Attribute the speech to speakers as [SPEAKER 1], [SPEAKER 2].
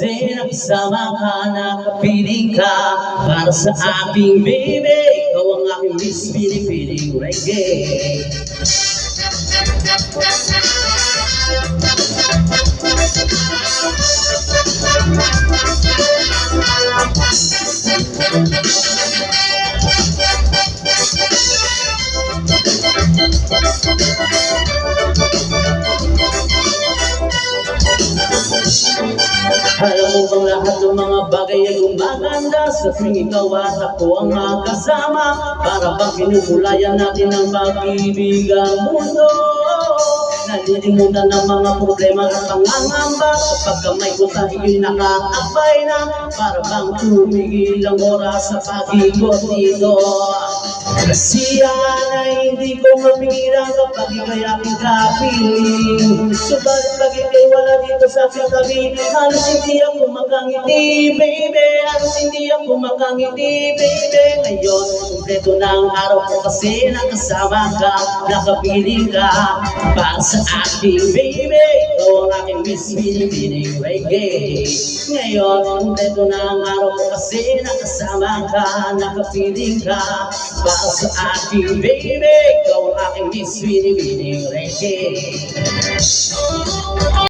[SPEAKER 1] kasi nakasama ka, nakapiling ka para sa aking baby. Ikaw ang aking Miss Pinipining Reggae. Alam mo bang lahat ng mga bagay ay gumaganda sa tuwing ikaw at ako ang magkasama? Para bang pinupulayan natin ang pag-ibig ang mundo. Nalilimutan ng mga problema at pangangamba. Kapag kamay ko sa iyo'y nakaakbay na, para bang tumigil ang oras sa pag-ikot dito. Kasiyahan ay hindi ko mapigilan kapag ika'y aking kapiling. Subalit pag ika'y wala dito sa aking tabi, halos hindi ako makangiti, baby. Halos hindi ako makangiti, baby. Ngayon, kumpleto na ang araw ko kasi nakasama ka, nakapiling ka para sa aking baby. Ikaw ang aking Miss Pinipining Reggae. Ngayon, kumpleto na ang araw ko kasi nakasama ka, nakapiling ka para sa aking baby. Ikaw ang aking Miss Pinipining Reggae.